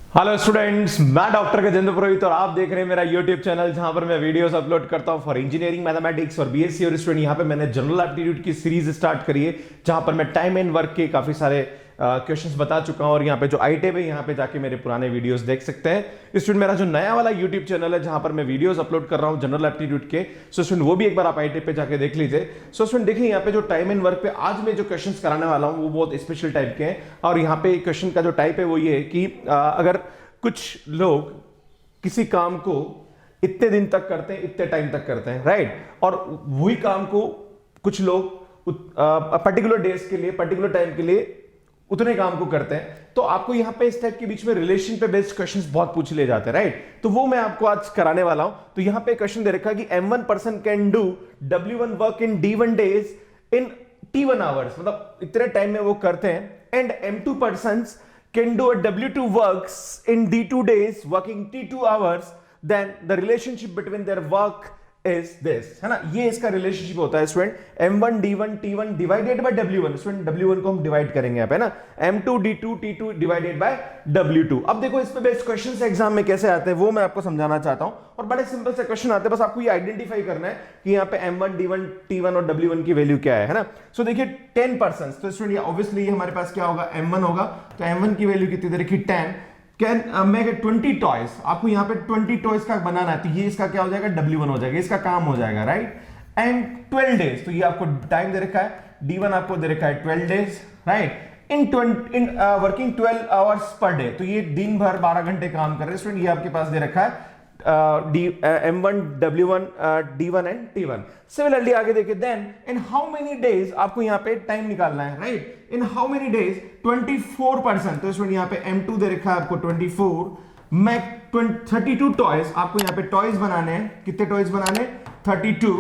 Hello students, मैं doctor Gajendra पुरोहित और आप देख रहे हैं मेरा यूट्यूब चैनल जहां पर मैं वीडियोस अपलोड करता हूं फॉर इंजीनियरिंग मैथमेटिक्स और बीएससी और स्टूडेंट। यहां पे मैंने जनरल एप्टीट्यूड की सीरीज स्टार्ट करी है जहां पर मैं टाइम एंड वर्क के काफी सारे क्वेश्चंस बता चुका हूं और यहां पे जो आई टेब है यहां पे जाके मेरे पुराने वीडियोस देख सकते हैं। स्टूडेंट मेरा जो नया वाला यूट्यूब चैनल है जहां पर मैं वीडियोस अपलोड कर रहा हूं जनरल एप्टीट्यूड के, सो स्टूडेंट वो भी एक बार आप आई टेब पे जाके देख लीजिए। सो स्टूडेंट देखिए यहाँ पे जो टाइम एंड वर्क पे आज मैं जो क्वेश्चन कराने वाला हूँ वो बहुत स्पेशल टाइप के हैं और यहाँ पे क्वेश्चन का जो टाइप है वो ये है कि अगर कुछ लोग किसी काम को इतने दिन तक करते हैं, इतने टाइम तक करते हैं, राइट, और वही काम को कुछ लोग पर्टिकुलर डेज के लिए, पर्टिकुलर टाइम के लिए उतने काम को करते हैं, तो आपको यहां पे इस टाइप के बीच में रिलेशन पे बेस्ड क्वेश्चंस बहुत पूछ ले जाते हैं, राइट। तो वो मैं आपको आज कराने वाला हूं। तो यहां पे क्वेश्चन दे रखा है कि M1 person can do W1 work in D1 days in T1 hours, मतलब इतने टाइम में वो करते हैं, and M2 persons can do a W2 works in D2 days working T2 hours, then the relationship between their work is this, है ना। ये इसका रिलेशनशिप होता है student M1 D1 T1 divided by W1। Student W1 को हम divide करेंगे यहाँ पे ना, M2 D2 T2 divided by W2। अब देखो इस पे बेस्ड क्वेश्चंस एग्जाम में कैसे आते हैं वो मैं आपको समझाना चाहता हूं और बड़े सिंपल से क्वेश्चन आते हैं, बस आपको ये आइडेंटिफाई करना है कि यहाँ पे M1 D1 T1 और W1 की वैल्यू क्या है ना। सो देखिए 10 पर्सन, तो स्टूडेंट ऑब्वियसली हमारे पास क्या होगा, M1 होगा, तो M1 की वैल्यू कितनी दे रखी 10। कैन मेक 20 टॉयज, आपको यहाँ पे 20 टॉयज का बनाना है, तो ये इसका क्या हो जाएगा, W1 हो जाएगा, इसका काम हो जाएगा, राइट। एंड 12 डेज, तो ये आपको टाइम दे रखा है, D1 आपको दे रखा है 12 days, right. In working 12 hours per day, तो ये दिन भर 12 घंटे काम कर रहे हैं स्टूडेंट। ये आपके पास दे रखा है M1 W1 D1 and T1। Similarly आगे देखिए, then in how many days, आपको यहाँ पे टाइम निकालना है, right. In how many days 24%, तो इसमें यहाँ पे M2 दे रखा है आपको 24, मैक 32 टॉयज, आपको यहाँ पे टॉयज बनाने हैं, कितने टॉयज बनाने, 32,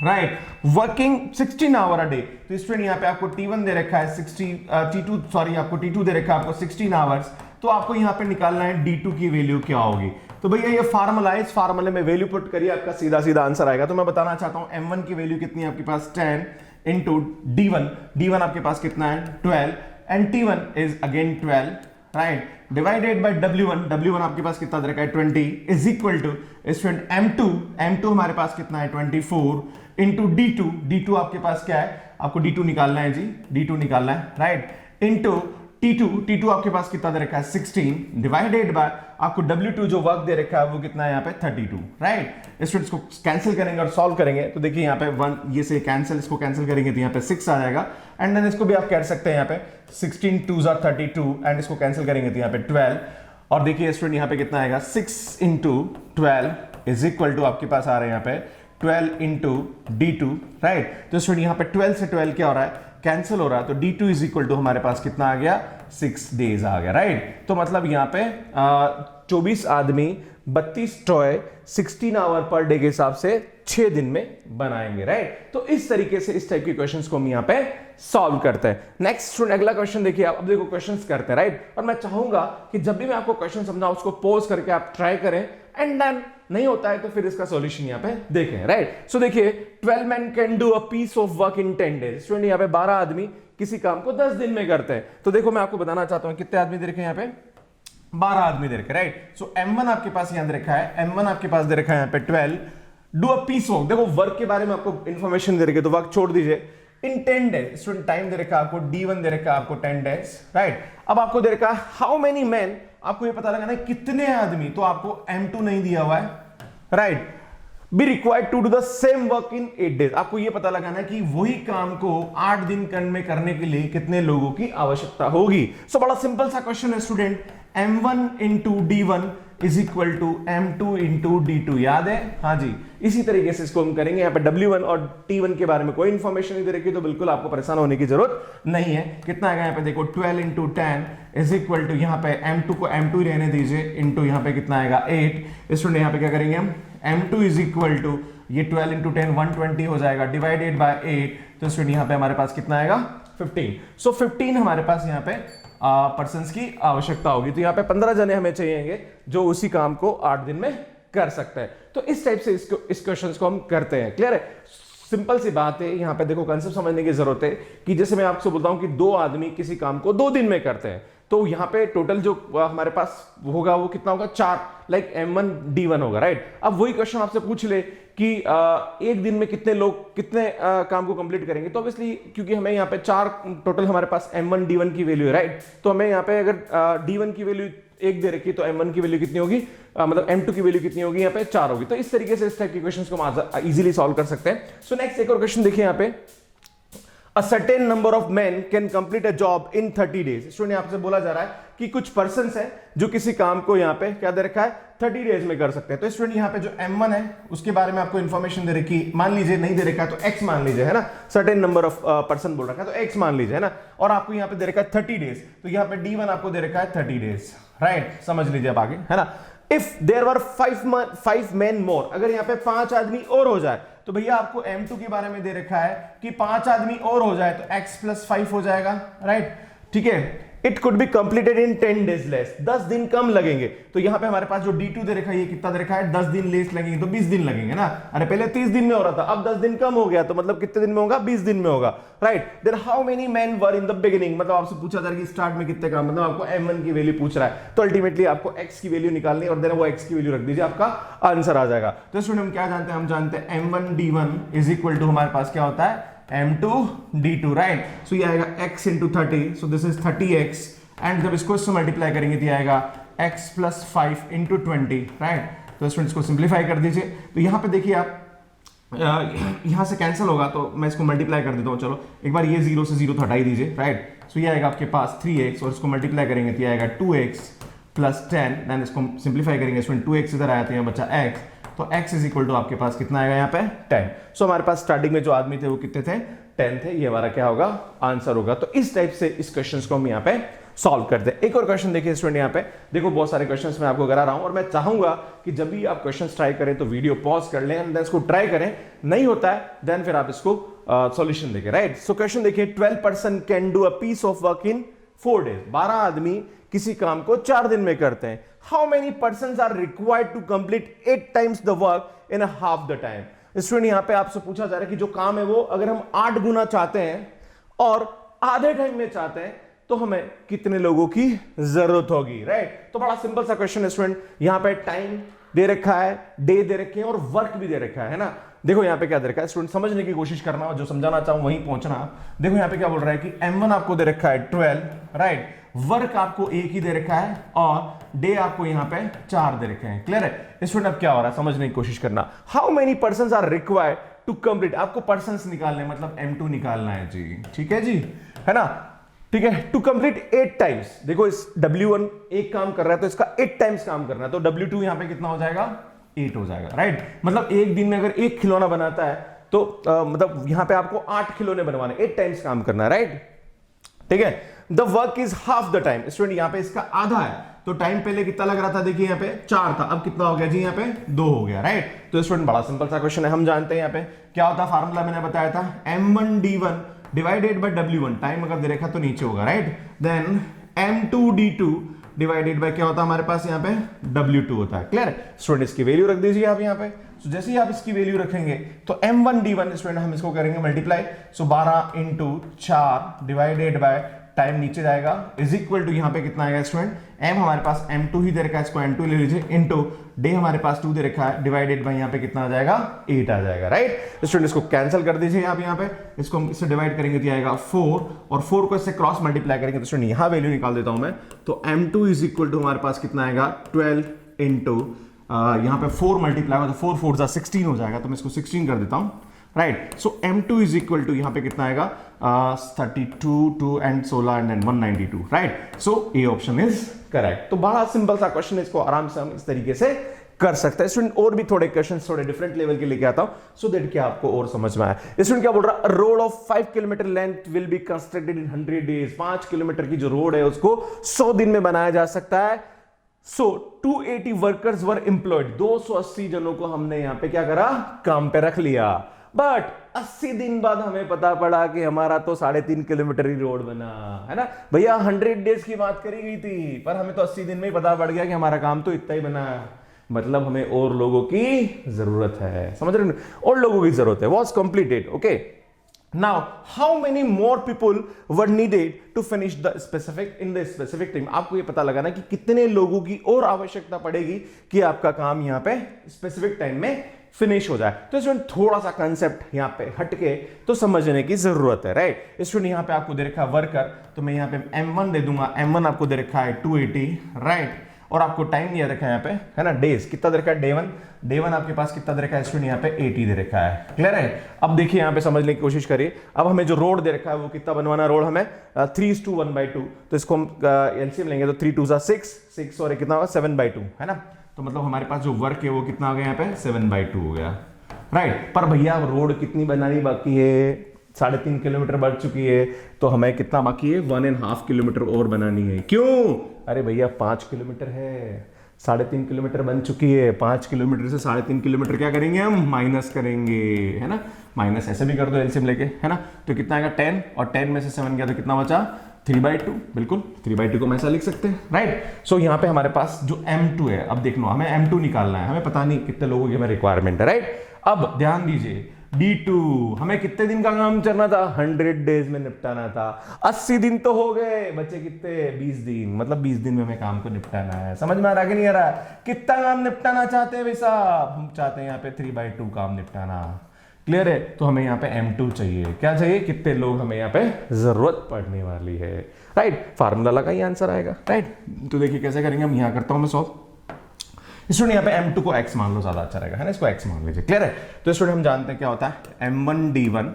right. Working 16 hour a day, तो स्टूडेंट यहाँ पे आपको T1 दे रखा है 60, आपको T2 दे रखा है आपको 16 आवर्स, तो आपको यहाँ पे निकालना है D2 की वैल्यू क्या होगी। तो भैया ये फार्मूला है, इस फार्मूले में वैल्यू पुट करिए, आपका सीधा सीधा आंसर आएगा। तो मैं बताना चाहता हूं M1 की वैल्यू कितनी है आपके पास 10 इंटू D1 आपके पास कितना है 12 and T1 is again 12, right, divided by W1 आपके पास कितना दे रखा है 20 is equal to student M2 हमारे पास कितना है 24 इंटू D2 आपके पास क्या है, आपको D2 निकालना है जी, D2 निकालना है, राइट, इंटू T2 आपके पास कितना दे रखा है 16 डिवाइडेड बाय आपको W2 जो वर्क दे रखा है वो कितना है यहाँ पे 32, राइट। स्टूडेंट्स को कैंसिल करेंगे और सॉल्व करेंगे, तो देखिए यहाँ पे 1 ये से कैंसिल, इसको कैंसिल करेंगे तो यहाँ पे 6 आ जाएगा, एंड देन इसको भी आप कह सकते हैं यहाँ पे 16 2s are 32 एंड इसको कैंसिल करेंगे तो यहाँ पे 12, और देखिए स्टूडेंट यहाँ पे कितना आएगा 6 इंटू 12 इज इक्वल टू आपके पास आ रहे हैं यहाँ पे 12 इंटू D2, राइट। तो स्टूडेंट यहाँ पे 12 से 12 क्या हो रहा है, कैंसिल हो रहा है, तो D2 इज इक्वल टू हमारे पास कितना आ गया 6 डेज आ गया, राइट। तो मतलब यहाँ पे 24 आदमी 32 टॉय 16 आवर पर डे के हिसाब से 6 दिन में बनाएंगे, राइट। तो इस तरीके से इस टाइप के क्वेश्चंस को हम यहाँ पे सॉल्व करते हैं। नेक्स्ट अगला क्वेश्चन देखिए आप, अब देखो क्वेश्चंस करते हैं, राइट, और मैं चाहूंगा कि जब भी मैं आपको क्वेश्चन समझाऊं उसको पॉज करके आप ट्राई करें, एंड देन नहीं होता है तो फिर इसका सॉल्यूशन यहाँ पे देखें, राइट। सो देखिए 12 men can do a piece of work in 10 days, student यहाँ पे 12 आदमी किसी काम को 10 दिन में करते हैं। तो देखो मैं आपको बताना चाहता हूं कितने आदमी दे रखे हैं यहाँ पे 12 आदमी दे रखे, राइट। सो M1 आपके पास यहां दे रखा है, M1 आपके पास दे रखा है यहाँ पे 12, डू अ पीस वर्क, देखो वर्क के बारे में आपको इंफॉर्मेशन दे रखी है तो वर्क छोड़ दीजिए, इन 10 डेज, स्टूडेंट टाइम दे रखा है आपको D1 दे रखा है आपको 10 डेज, राइट। अब आपको दे रखा है हाउ मेनी मैन, आपको ये पता लगाना है कितने आदमी, तो आपको M2 नहीं दिया हुआ है, right, be required to do the same work in 8 days, आपको यह पता लगाना है कि वही काम को 8 दिन में करने के लिए कितने लोगों की आवश्यकता होगी। सो बड़ा सिंपल सा क्वेश्चन है student, M1 into D1 is equal to M2 into D2, याद है, हाँ जी। इसी तरीके से इसको हम करेंगे। यहाँ पे W1 और T1 के बारे में कोई इंफॉर्मेशन नहीं दे रखी, तो बिल्कुल आपको परेशान होने की जरूरत नहीं है। कितना आएगा यहाँ पे देखो 12 इंटू 10 इज इक्वल टू, यहाँ पे M2 को M2 ही रहने दीजिए, इंटू यहाँ पे कितना आएगा 8, स्टूडेंट यहाँ पे क्या करेंगे हम M2 इज इक्वल टू ये 12 इंटू 10 120 हो जाएगा डिवाइडेड बाय 8, तो स्टूडेंट यहाँ पे हमारे पास कितना आएगा 15। सो 15 हमारे पास यहाँ पे पर्सन्स की आवश्यकता होगी, तो यहाँ पे 15 जने हमें चाहिएंगे जो उसी काम को 8 दिन में कर सकते हैं। तो इस टाइप से इस क्वेश्चन को हम करते हैं, क्लियर है। सिंपल सी बात है, यहां पे देखो कंसेप्ट समझने की जरूरत है कि जैसे मैं आपसे बोलता हूं कि 2 आदमी किसी काम को 2 दिन में करते हैं, तो यहाँ पे टोटल जो हमारे पास होगा वो कितना होगा, 4, लाइक M1 D1 होगा, राइट। अब वही क्वेश्चन आपसे पूछ ले कि एक दिन में कितने लोग कितने काम को कंप्लीट करेंगे, तो ऑब्वियसली क्योंकि हमें यहाँ पे 4 टोटल हमारे पास M1 D1 की वैल्यू है, राइट। तो हमें यहाँ पे अगर D1 की वैल्यू 1 दे रखी तो M1 की वैल्यू कितनी होगी, मतलब M2 की वैल्यू कितनी होगी, यहाँ पे 4 होगी। तो इस तरीके से इस टाइप के क्वेश्चंस को हम इजीली सॉल्व कर सकते हैं। सो नेक्स्ट एक और क्वेश्चन देखिए यहाँ पे, A certain number of men can complete a job in 30 days। Student यहाँ से बोला जा रहा है कि कुछ पर्सन्स हैं जो किसी काम को यहाँ पे क्या दे रखा है, 30 डेज में कर सकते हैं। तो स्टूडेंट यहाँ पे जो M1 है उसके बारे में आपको इन्फॉर्मेशन दे रखी, मान लीजिए नहीं दे रखा है तो X मान लीजिए, है ना, सर्टेन नंबर ऑफ पर्सन बोल रखा है तो X मान लीजिए, है ना, और आपको यहाँ पे दे रखा है 30 डेज, तो यहाँ पे D1 आपको दे रखा है 30 डेज, राइट। समझ लीजिए अब आगे, है ना। इफ देयर वर 5 men मोर, अगर यहाँ पे 5 आदमी और हो जाए, तो भैया आपको M2 के बारे में दे रखा है कि 5 आदमी और हो जाए तो X + 5 हो जाएगा, राइट, ठीक है। It could be completed in 10 days less, 10 दिन कम लगेंगे। तो यहां पे हमारे पास जो D2 दे रखा है ये कितना दे रखा है, 10 दिन लेस लगेंगे, तो 20 दिन लगेंगे ना। अरे पहले 30 दिन में हो रहा था, अब 10 दिन कम हो गया, तो मतलब कितने दिन में होगा, 20 दिन में होगा, right. Then how many man were in the beginning, मतलब आपसे पूछा जा रहा है कि स्टार्ट में कितने काम, मतलब आपको M1 की वैल्यू पूछ रहा है, तो अल्टीमेटली आपको X की वैल्यू निकालनी है और देन वो X की वैल्यू रख दीजिए, आपका आंसर आ जाएगा। तो स्टूडेंट हम क्या जानते हैं, हम जानते हैं M1 D1 is equal to हमारे पास क्या होता है, M2 D2, राइट। सो ये आएगा X into 30, so this is 30X, and जब इसको इससे मल्टीप्लाई करेंगे तो आएगा X + 5 into 20, राइट। तो स्टूडेंट्स को सिंप्लीफाई कर दीजिए। तो यहाँ पे देखिए आप यहाँ से कैंसिल होगा तो मैं इसको मल्टीप्लाई कर देता हूँ, चलो एक बार ये 0 से 0 हटा ही दीजिए, राइट। सो ये आएगा आपके पास 3X और इसको मल्टीप्लाई करेंगे तो आएगा 2X + 10, देन इसको सिंप्लीफाई करेंगे, इसमें 2X इधर आया तो यहाँ बचा X, तो X इज इक्वल टू आपके पास कितना आएगा यहाँ पे 10। सो हमारे पास स्टार्टिंग में जो आदमी थे वो कितने थे, 10 थे, ये हमारा क्या होगा, आंसर होगा। तो इस टाइप से इस क्वेश्चन को हम यहाँ पे सॉल्व करते हैं। एक और क्वेश्चन देखिए स्टूडेंट, यहाँ पे देखो बहुत सारे क्वेश्चंस मैं आपको करा रहा हूं और मैं चाहूंगा कि जब भी आप क्वेश्चंस ट्राई करें तो वीडियो पॉज कर लें एंड इसको ट्राई करें, नहीं होता है देन फिर आप इसको सॉल्यूशन देखें, राइट। सो क्वेश्चन देखिए, 12 person can do a piece of work in 4 days, 12 आदमी किसी काम को 4 दिन में करते हैं। How many person are required to complete 8 times the work in half the time. Student यहाँ पे आपसे पूछा जा रहा है कि जो काम है वो अगर हम 8 गुना चाहते हैं और आधे टाइम में चाहते हैं तो हमें कितने लोगों की जरूरत होगी, राइट। तो बड़ा सिंपल सा क्वेश्चन है स्टूडेंट, यहां पे टाइम दे रखा है, डे दे रखे हैं और वर्क भी दे रखा है ना। देखो यहां पे क्या दे रखा है स्टूडेंट, समझने की कोशिश करना, जो समझाना चाहूं वहीं पहुंचना। देखो यहां पे क्या बोल रहा है कि M1 आपको दे रखा है 12, राइट, वर्क आपको 1 ही दे रखा है और डे आपको यहां पे 4 दे रखे हैं, क्लियर है स्टूडेंट। अब क्या हो रहा है समझने की कोशिश करना, how many persons are required to complete, आपको पर्संस निकालने मतलब M2 निकालना है जी, ठीक है जी, है ना, ठीक है। टू कंप्लीट 8 टाइम्स, देखो इस W1 एक काम कर रहा है तो इसका 8 टाइम्स काम करना है, तो W2 यहां पे कितना हो जाएगा, 8 हो जाएगा, राइट। मतलब एक दिन में अगर एक खिलौना बनाता है तो मतलब यहां पे आपको 8 खिलौने बनवाने, 8 टाइम्स काम करना है, राइट, ठीक है। The work is half the time, student यहां पे इसका आधा है, तो टाइम पहले कितना लग रहा था, देखिए यहाँ पे 4 था, अब कितना हो गया जी, यहाँ पे 2 हो गया, राइट। तो स्टूडेंट बड़ा सिंपल सा क्वेश्चन है, हम जानते हैं यहाँ पे क्या होता है, फार्मूला मैंने बताया था M1 D1 divided by W1, time अगर दे रखा तो नीचे होगा, right. Then M2 D2 divided by क्या होता है हमारे पास यहाँ पे W2 होता है, क्लियर है स्टूडेंट। इसकी वैल्यू रख दीजिए आप यहाँ पे, तो जैसे ही आप इसकी वैल्यू रखेंगे तो M1 D1 स्टूडेंट हम इसको करेंगे multiply, so 12 × 4 divided by time नीचे जाएगा इज इक्वल टू यहाँ पे कितना आएगा स्टूडेंट, M हमारे पास M2 ही दे रखा है, इसको M2 ले लीजिए, इनटू डे हमारे पास 2 दे रखा है, डिवाइडेड बाय यहाँ पे कितना आ जाएगा, 8 आ जाएगा, राइट। स्टूडेंट इसको कैंसिल कर दीजिए आप यहाँ पे, इसको हम इससे डिवाइड करेंगे तो आएगा 4 और 4 को इससे क्रॉस मल्टीप्लाई करेंगे तो स्टूडेंट यहाँ वैल्यू निकाल देता हूं मैं, तो M2 इज इक्वल टू हमारे पास कितना आएगा 12 इंटू यहाँ पे 4 मल्टीप्लाई होगा तो 4 4 16 हो जाएगा, तो मैं इसको 16 कर देता हूं, right. So M2 is equal to यहाँ पे कितना आएगा 32 2 and 16 and 192, right. So A option is correct. तो बड़ा सिंपल सा क्वेश्चन है, इसको आराम से हम इस तरीके से कर सकते हैं स्टूडेंट। और भी थोड़े क्वेश्चंस थोड़े डिफरेंट लेवल के लेके आता हूं सो दैट कि आपको और समझ में आए। स्टूडेंट क्या बोल रहा है, road of 5 kilometre length will be constructed in 100 days, 5 kilometre की जो रोड है उसको 100 दिन में बनाया जा सकता है। सो 280 वर्कर्स वर एम्प्लॉयड, 280 जनों को हमने यहां पे क्या करा, काम पे रख लिया। बट 80 दिन बाद हमें पता पड़ा कि हमारा तो 3.5 किलोमीटर ही रोड बना, है ना भैया। 100 डेज की बात करी गई थी पर हमें तो 80 दिन में ही पता पड़ गया कि हमारा काम तो इतना ही बना, मतलब हमें और लोगों की जरूरत है, समझ रहे हो, और लोगों की जरूरत है, was completed, okay. Now, how many more people were needed to finish the specific in the specific time? आपको ये पता लगाना कि कितने लोगों की और आवश्यकता पड़ेगी कि आपका काम यहां पे स्पेसिफिक टाइम में फिनिश हो जाए। तो स्टूडेंट थोड़ा सा कंसेप्ट यहां पे हटके तो समझने की जरूरत है, राइट। स्टूडेंट यहां पे आपको दे रखा है वर्कर, तो मैं यहां पे M1 दे दूंगा। M1 आपको दे रखा है 280, राइट। और आपको टाइम दिया रखा है यहाँ पे, है ना, डेज कितना दे रखा है, डे वन आपके पास कितना दे रखा है स्टूडेंट, यहाँ पे 80 दे रखा है। क्लियर है। अब देखिए यहाँ पे समझने की कोशिश करिए। अब हमें जो रोड दे रखा है वो कितना बनवाना, रोड हमें 3:1/2, तो इसको हम एलसीएम लेंगे तो 3 2 6 और कितना होगा 7/2, है ना। तो मतलब हमारे पास जो वर्क है वो कितना हो गया यहाँ पे 7/2 हो गया, राइट। पर भैया अब रोड कितनी बनानी बाकी है, 3.5 किलोमीटर बढ़ चुकी है, तो हमें कितना बाकी है 1.5 किलोमीटर और बनानी है। क्यों? अरे भैया 5 किलोमीटर है, 3.5 किलोमीटर बन चुकी है, 5 किलोमीटर से 3.5 किलोमीटर क्या करेंगे हम, माइनस करेंगे, है ना। माइनस ऐसे भी कर दो एलसीएम लेके, है ना। तो कितना आएगा 10, और 10 में से 7 गया तो कितना बचा 3/2, बिल्कुल 3/2 को हम ऐसा लिख सकते हैं, राइट। सो यहाँ पे हमारे पास जो M2 है, अब देख लो हमें M2 निकालना है, हमें पता नहीं कितने लोगों की हमें रिक्वायरमेंट है, राइट। अब ध्यान दीजिए D2 हमें कितने दिन का काम करना था, 100 डेज में निपटाना था। 80 दिन तो हो गए, बचे कितने 20 दिन, मतलब 20 दिन में हमें काम को निपटाना है। समझ में आ रहा कि नहीं आ रहा? कितना काम निपटाना चाहते हैं भाई साहब, हम चाहते हैं यहाँ पे 3/2 काम निपटाना। क्लियर है। तो हमें यहाँ पे M2 चाहिए, क्या चाहिए, कितने लोग हमें यहाँ पे जरूरत पड़ने वाली है, राइट। फार्मूला लगा ही आंसर आएगा, राइट। तो देखिए कैसे करेंगे हम, यहाँ करता हूं मैं सॉल्व। स्टूडेंट यहाँ पे M2 को x मान लो, ज्यादा अच्छा रहेगा, है ना, इसको x मान लीजिए। क्लियर है। तो स्टूडेंट हम जानते हैं क्या होता है, M1D1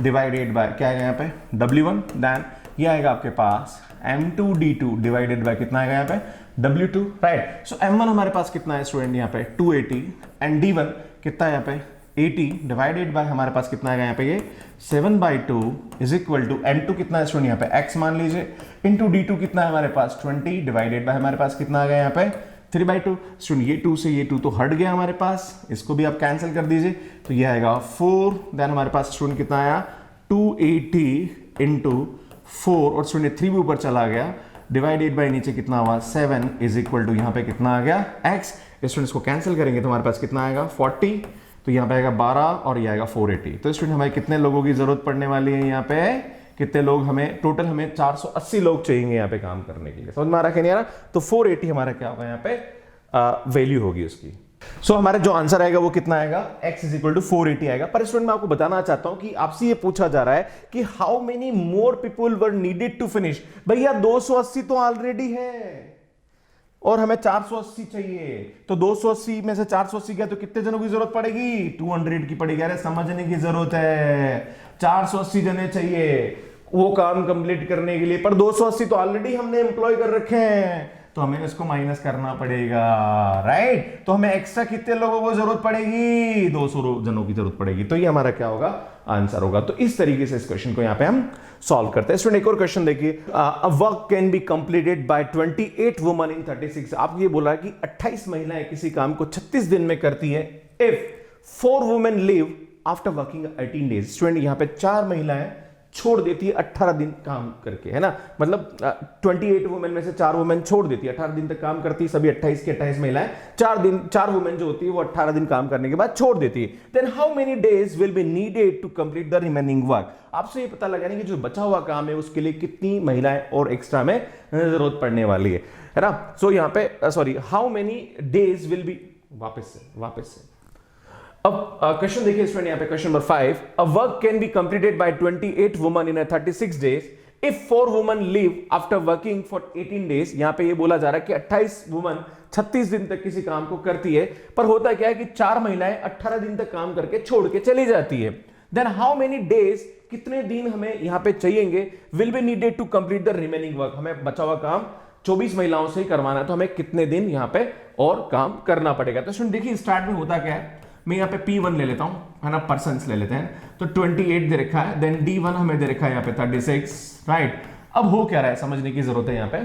डिवाइडेड बाय क्या आएगा यहाँ पे W1, देन ये आएगा आपके पास M2D2 डिवाइडेड बाय कितना आएगा यहाँ पे W2, राइट। सो M1 हमारे पास कितना है स्टूडेंट यहाँ पे 280, एंड D1 कितना है यहाँ पे 80 डिवाइडेड बाय हमारे पास कितना आएगा यहाँ पे ये 7/2 इज इक्वल टू M2 कितना है स्टूडेंट यहाँ पे x मान लीजिए, इंटू D2 कितना है हमारे पास 20 डिवाइडेड बाय हमारे पास कितना आ गया यहाँ पे 3/2। स्टूडेंट ये 2 से ये 2 तो हट गया हमारे पास, इसको भी आप कैंसिल कर दीजिए, तो ये आएगा 4, देन हमारे पास स्टूडेंट कितना आया 280 इंटू 4, और स्टूडेंट 3 भी ऊपर चला गया, डिवाइडेड बाय नीचे कितना हुआ 7 इज इक्वल टू यहाँ पे कितना आ गया x। स्टूडेंट इसको कैंसिल करेंगे तो हमारे पास कितना आएगा 40, तो यहाँ पे आएगा 12 और ये आएगा 480। तो स्टूडेंट हमें कितने लोगों की जरूरत पड़ने वाली है यहाँ पे, कितने लोग हमें, टोटल हमें 480 लोग चाहिए यहाँ पे काम करने के लिए। समझ में आ रहा है नहीं आ रहा? तो 480 हमारा क्या होगा यहाँ पे वैल्यू होगी उसकी। सो हमारा जो आंसर आएगा वो कितना आएगा, x इज इक्वल टू 480 आएगा। पर स्टूडेंट मैं आपको बताना चाहता हूं कि आपसे ये पूछा जा रहा है कि how many more people were needed to finish. भैया 280 तो ऑलरेडी है और हमें 480 चाहिए, तो 280 में से 480 गया तो कितने जनों की जरूरत पड़ेगी, 200 की पड़ेगी। अरे समझने की जरूरत है, 480 जने चाहिए वो काम कंप्लीट करने के लिए, पर 280 तो ऑलरेडी हमने एम्प्लॉय कर रखे हैं, तो हमें इसको माइनस करना पड़ेगा, राइट। तो हमें एक्स्ट्रा कितने लोगों को जरूरत पड़ेगी, 200 जनों की जरूरत पड़ेगी। तो ये हमारा क्या होगा, आंसर होगा। तो इस तरीके से इस क्वेश्चन को यहां पे हम सॉल्व करते हैं। स्टूडेंट एक और क्वेश्चन देखिए, a work can be completed by 28 women in 36। आप ये बोला कि 28 महिलाएं किसी काम को 36 दिन में करती है, if 4 women live after working 18 days. Student यहां पे 4 महिलाएं छोड़ देती है 18 दिन काम करके, है ना, मतलब 28 वुमेन में से 4 वुमेन छोड़ देती है, 18 दिन तक काम करती है, सभी 28 की 28 महिलाएं, 4 वुमेन जो होती है वो 18 दिन काम करने के बाद छोड़ देती है। Then how many days will be needed to complete the remaining work. आपसे ये पता लगाने कि जो बचा हुआ काम है उसके लिए कितनी महिलाएं और एक्स्ट्रा में जरूरत पड़ने वाली है ना। सो यहाँ पे sorry, how many days will B, वापस से अब क्वेश्चन देखिए स्टूडेंट, यहाँ पे question number 5, a work can be completed by 28 women in 36 days if 4 women leave after working for 18 days. यहाँ पे ये बोला जा रहा है कि 28 वुमेन 36 दिन तक किसी काम को करती है, पर होता क्या है कि 4 महिलाएं 18 दिन तक काम करके छोड़ के चली जाती है। देन हाउ मेनी डेज, कितने दिन हमें यहाँ पे चाहिए, will be needed to complete the remaining work. हमें बचा हुआ काम 24 महिलाओं से ही करवाना है, तो हमें कितने दिन यहाँ पे और काम करना पड़ेगा। तो स्टूडेंट देखिए स्टार्ट में होता क्या है, मैं यहाँ पे P1 ले लेता हूं, है ना, पर्सन्स ले लेते हैं, तो 28 दे रखा है, देन D1 हमें दे रखा है यहाँ पे 36, राइट। अब हो क्या रहा है, समझने की जरूरत है यहाँ पे,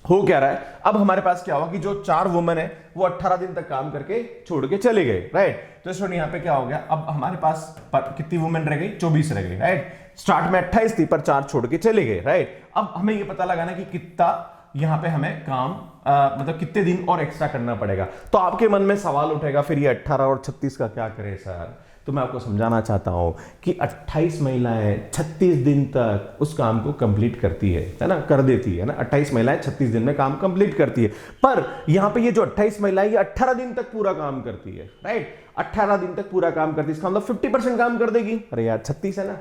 हो क्या रहा है। अब हमारे पास क्या हुआ कि जो 4 वुमेन है वो 18 दिन तक काम करके छोड़ के चले गए, राइट। तो स्टूडेंट यहाँ पे क्या हो गया, अब हमारे पास कितनी वुमेन रह गई, 24 रह गई, राइट। स्टार्ट में 28 थी पर 4 छोड़ के चले गए, राइट। अब हमें ये पता लगाना कि कितना यहां पे हमें काम मतलब कितने दिन और एक्स्ट्रा करना पड़ेगा। तो आपके मन में सवाल उठेगा फिर ये 18 और 36 का क्या करें सर, तो मैं आपको समझाना चाहता हूं कि 28 महिलाएं 36 दिन तक उस काम को कंप्लीट करती है ना, कर देती है ना। 28 महिलाएं 36 दिन में काम कंप्लीट करती है, पर यहां पे ये जो 28 महिलाएं ये 18 दिन तक पूरा काम करती है, राइट। 18 दिन तक पूरा काम करती है, इसका मतलब 50% काम कर देगी। अरे यार 36 है ना,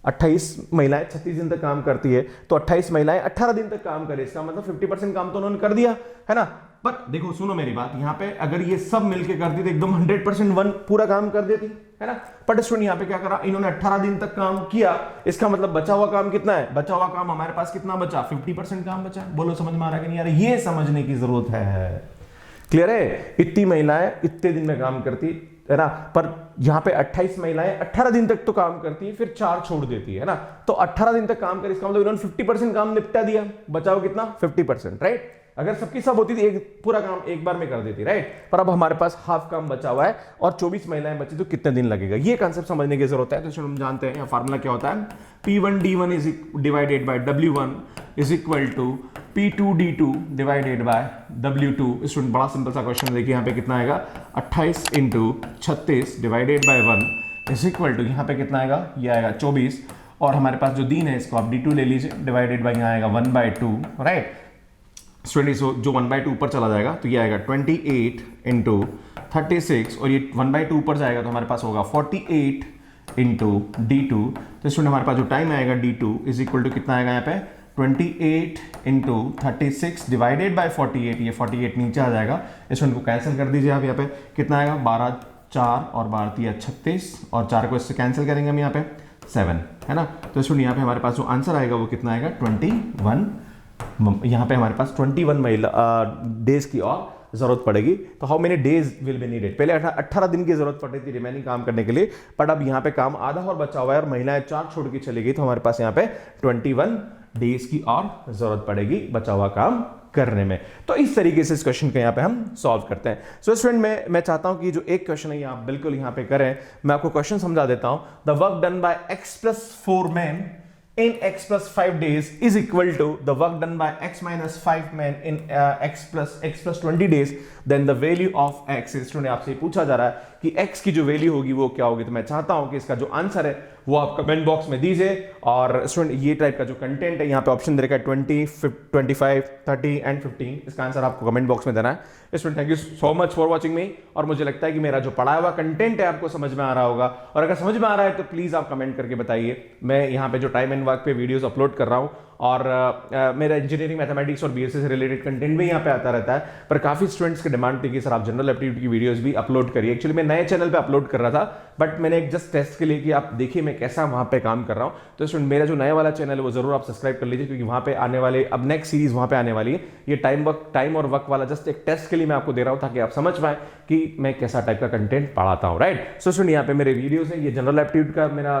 28 महिलाएं 36 दिन तक काम करती है, तो 28 महिलाएं 18 दिन तक काम करे, इसका मतलब 50% काम तो उन्होंने कर दिया है ना। पर देखो सुनो मेरी बात, यहां पे अगर ये सब मिलके करती तो एकदम 100% वन पूरा काम कर देती है ना। बट स्टूडेंट यहां पे क्या करा, इन्होंने 18 दिन तक काम किया, इसका मतलब बचा हुआ काम कितना है, बचा हुआ काम हमारे पास कितना बचा, 50% काम बचा। बोलो समझ में आ रहा है कि नहीं यार, ये समझने की जरूरत है। क्लियर है, इतनी महिलाएं इतने दिन में काम करती है ना, पर यहां पे 28 महिलाएं 18 दिन तक तो काम करती है, फिर 4 छोड़ देती है ना। तो 18 दिन तक काम करे, इसका मतलब इन्होंने 50% काम निपटा दिया, बचाओ कितना 50%, राइट। अगर सबकी सब होती थी एक पूरा काम एक बार में कर देती, राइट। पर अब हमारे पास हाफ काम बचा हुआ है और 24 महिलाएं बची, तो कितने दिन लगेगा, ये कांसेप्ट समझने की जरूरत है। तो हम जानते हैं फार्मूला क्या होता है, P1D1 is divided by W1 is equal to P2D2 divided by W2। Student बड़ा सिंपल सा क्वेश्चन देखिए, यहाँ पे कितना आएगा 28 into 36 divided by 1 is equal to यहाँ पे कितना आएगा, ये आएगा 24, और हमारे पास जो दिन है इसको आप D2 ले लीजिए, डिवाइडेड बाय यहाँ आएगा 1/2, राइट। स्टूडेंट जो 1/2 ऊपर चला जाएगा तो ये आएगा 28 इंटू 36, और ये 1/2 ऊपर जाएगा तो हमारे पास होगा 48 इंटू D2। तो स्टूडेंट हमारे पास जो टाइम आएगा D2 इज इक्वल टू कितना आएगा यहाँ पे 28 इंटू 36 डिवाइडेड बाय 48, ये 48 नीचे आ जाएगा, स्टूडेंट को कैंसिल कर दीजिए आप। यहाँ पे कितना आएगा 12 4 और 12 36, और 4 को इससे कैंसिल करेंगे हम यहाँ पे 7 है ना। तो स्टूडेंट यहाँ पे हमारे पास जो आंसर आएगा वो कितना आएगा 21, यहाँ पे हमारे पास 21 महिला डेज की और जरूरत पड़ेगी। तो how many days will be needed, पहले 18 दिन की जरूरत पड़ रही थी रिमेनिंग काम करने के लिए, बट अब यहाँ पे काम आधा और बचा हुआ है और महिलाएं 4 छोड़ के चली गई, तो हमारे पास यहाँ पे 21 डेज की और जरूरत पड़ेगी बचा हुआ काम करने में। तो इस तरीके से इस क्वेश्चन को यहाँ पे हम सॉल्व करते हैं। सो स्टूडेंट मैं चाहता हूं कि जो एक क्वेश्चन है ये आप बिल्कुल यहाँ पे करें। मैं आपको क्वेश्चन समझा देता हूं। The work done by x + 4 men in x + 5 days is equal to the work done by x - 5 men in x + 20 days, then the value of x is। Student आपसे पूछा जा रहा है कि x की जो वैल्यू होगी वो क्या होगी, तो मैं चाहता हूं कि इसका जो आंसर है वो आप कमेंट बॉक्स में दीजिए। और स्टूडेंट ये टाइप का जो कंटेंट है यहाँ पे ऑप्शन दे रखा है 20, 25, 30 एंड 15, इसका आंसर आपको कमेंट बॉक्स में देना है। Student thank you so much for watching मी, और मुझे लगता है कि मेरा जो पढ़ाया हुआ कंटेंट है आपको समझ में आ रहा होगा, और अगर समझ में आ रहा है तो प्लीज आप कमेंट करके बताइए। मैं यहाँ पे जो टाइम एंड वर्क पे वीडियोस अपलोड कर रहा हूँ, और मेरा इंजीनियरिंग मैथमेटिक्स और बीएससी से रिलेटेड कंटेंट भी यहाँ पे आता रहता है, पर काफी स्टूडेंट्स की डिमांड थी कि सर आप जनरल एप्टीट्यूड की वीडियोस भी अपलोड करिए। एक्चुअली मैं नए चैनल पे अपलोड कर रहा था, बट मैंने एक जस्ट टेस्ट के लिए कि आप देखिए मैं कैसा वहां पे काम कर रहा हूं। तो स्टूडेंट मेरा जो नया वाला चैनल है वो जरूर आप सब्सक्राइब कर लीजिए, क्योंकि वहां पे आने वाले अब नेक्स्ट सीरीज वहां पे आने वाली है। ये टाइम और वर्क वाला जस्ट एक टेस्ट के लिए मैं आपको दे रहा हूं, ताकि आप समझ पाए कि मैं कैसा टाइप का कंटेंट पढ़ाता हूं, राइट। सो स्टूडेंट यहाँ पे मेरे वीडियोस है, ये जनरल एप्टीट्यूड का मेरा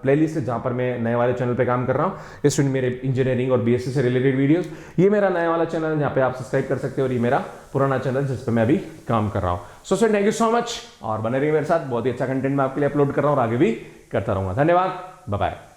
प्लेलिस्ट है जहां पर मैं नए वाले चैनल पे काम कर रहा हूँ। स्टूडेंट मेरे इंजीनियरिंग और बीएससी से रिलेटेड वीडियोस, ये मेरा नया वाला चैनल है जहाँ पे आप सब्सक्राइब कर सकते हो, और ये मेरा पुराना चैनल जिस पे मैं अभी काम कर रहा हूँ। So student thank you so much, और बने रहिए मेरे साथ, बहुत ही अच्छा कंटेंट मैं आपके लिए अपलोड कर रहा हूँ और आगे भी करता रहूंगा। धन्यवाद, बाय बाय।